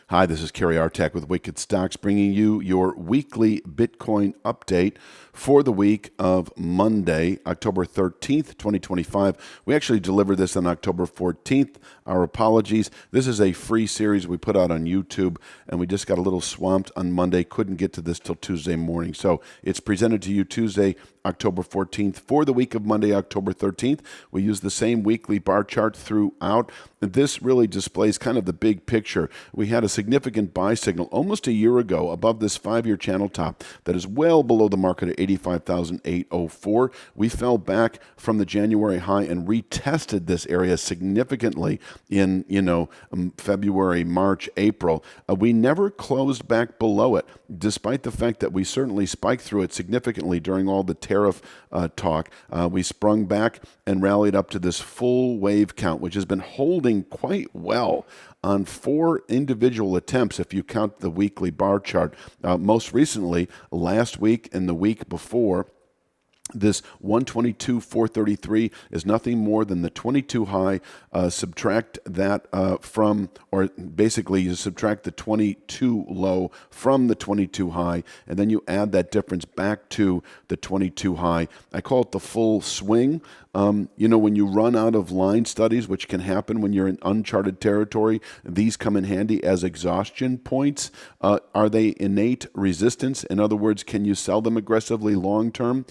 Hi, this is Kerry Artak with Wicked Stocks, bringing you your weekly Bitcoin update for the week of Monday, October 13th, 2025. We actually delivered this on October 14th. Our apologies. This is a free series we put out on YouTube, and we just got a little swamped on Monday. Couldn't get to this till Tuesday morning. So it's presented to you Tuesday, October 14th. For the week of Monday, October 13th, we use the same weekly bar chart throughout. This really displays kind of the big picture. We had a significant buy signal almost a year ago above this 5-year channel top that is well below the market at 85,804. We fell back from the January high and retested this area significantly in February, March, April. We never closed back below it, despite the fact that we certainly spiked through it significantly during all the tariff talk. We sprung back and rallied up to this full wave count, which has been holding quite well on 4 individual attempts if you count the weekly bar chart. Most recently, last week and the week before, this 122,433 is nothing more than the 22 high. Subtract that from, or basically you subtract the 22 low from the 22 high, and then you add that difference back to the 22 high. I call it the full swing. When you run out of line studies, which can happen when you're in uncharted territory, these come in handy as exhaustion points. Are they innate resistance? In other words, can you sell them aggressively long term?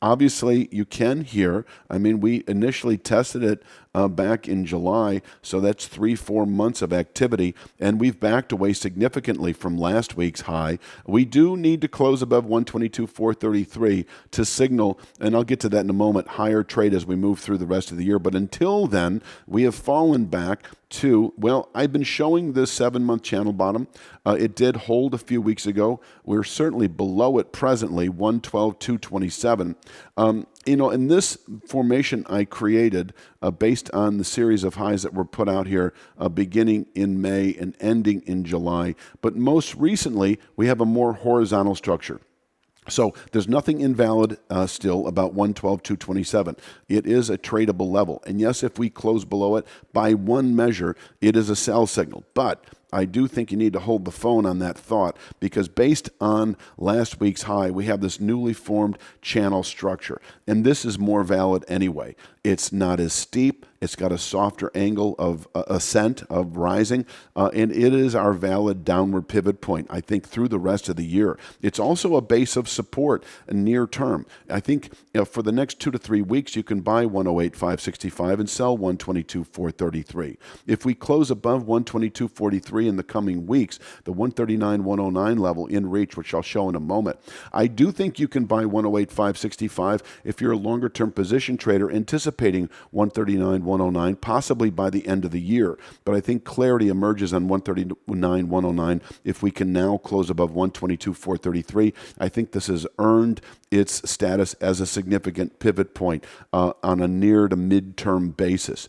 Obviously, you can here. I mean, we initially tested it back in July, so that's 3-4 months of activity, and we've backed away significantly from last week's high. We do need to close above 122,433 to signal, and I'll get to that in a moment, higher trade as we move through the rest of the year. But until then, we have fallen back to, well, I've been showing this 7-month channel bottom. It did hold a few weeks ago. We're certainly below it presently, 112,227. In this formation I created based on the series of highs that were put out here beginning in May and ending in July. But most recently, we have a more horizontal structure. So there's nothing invalid still about 112,227. It is a tradable level. And yes, if we close below it by one measure, it is a sell signal. But I do think you need to hold the phone on that thought, because based on last week's high, we have this newly formed channel structure. And this is more valid anyway. It's not as steep. It's got a softer angle of ascent, of rising, and it is our valid downward pivot point, I think, through the rest of the year. It's also a base of support near term. I think for the next 2 to 3 weeks, you can buy 108,565 and sell 122,433. If we close above 122,43 in the coming weeks, the 139,109 level in reach, which I'll show in a moment, I do think you can buy 108,565 if you're a longer-term position trader anticipating 139,109 possibly by the end of the year. But I think clarity emerges on 139,109 if we can now close above 122,433. I think this has earned its status as a significant pivot point on a near to midterm basis.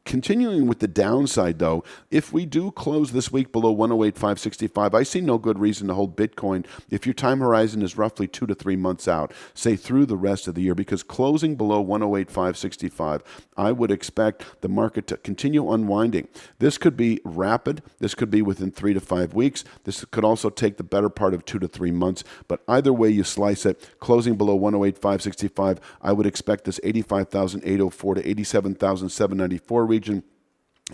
Continuing with the downside, though, if we do close this week below 108,565, I see no good reason to hold Bitcoin if your time horizon is roughly 2 to 3 months out, say through the rest of the year, because closing below 108,565, I would expect the market to continue unwinding. This could be rapid. This could be within 3 to 5 weeks. This could also take the better part of 2 to 3 months. But either way you slice it, closing below 108,565, I would expect this 85,804 to 87,794 region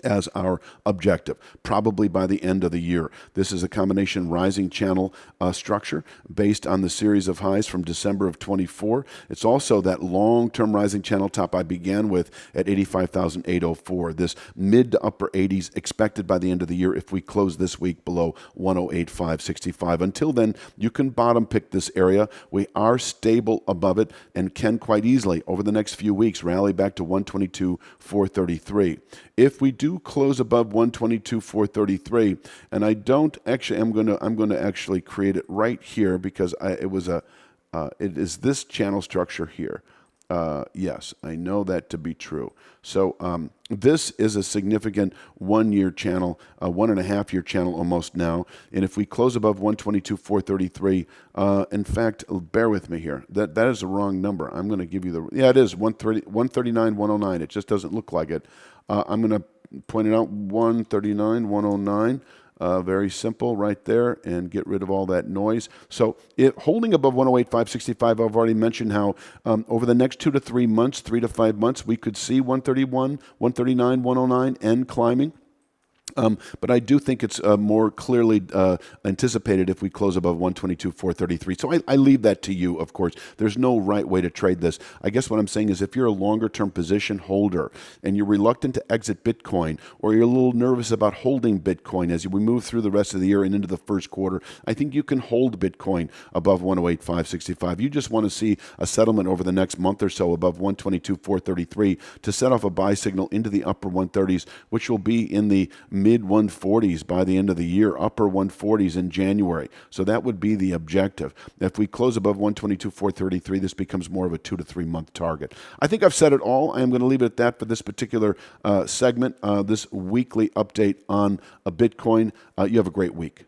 as our objective, probably by the end of the year. This is a combination rising channel structure based on the series of highs from December of 24. It's also that long-term rising channel top I began with at 85,804. This mid to upper 80s expected by the end of the year if we close this week below 108,565. Until then, you can bottom pick this area. We are stable above it and can quite easily, over the next few weeks, rally back to 122,433. If we do close above 122,433, and I don't actually, I'm going to actually create it right here because it is this channel structure here. Yes, I know that to be true. So this is a significant 1-year channel, a 1.5-year channel almost now. And if we close above 122,433, in fact, bear with me here. That is the wrong number. I'm going to give you it is 139,109. It just doesn't look like it. I'm going to point it out, 139,109. Very simple right there, and get rid of all that noise. So holding above 108,565, I've already mentioned how over the next 2 to 3 months, 3 to 5 months, we could see 131, 139, 109 and climbing. But I do think it's more clearly anticipated if we close above 122,433. So I leave that to you, of course. There's no right way to trade this. I guess what I'm saying is if you're a longer-term position holder and you're reluctant to exit Bitcoin, or you're a little nervous about holding Bitcoin as we move through the rest of the year and into the first quarter, I think you can hold Bitcoin above 108,565. You just want to see a settlement over the next month or so above 122,433 to set off a buy signal into the upper 130s, which will be in the mid 140s by the end of the year, upper 140s in January. So that would be the objective. If we close above 122,433, this becomes more of a 2 to 3 month target. I think I've said it all. I am going to leave it at that for this particular segment, this weekly update on Bitcoin. You have a great week.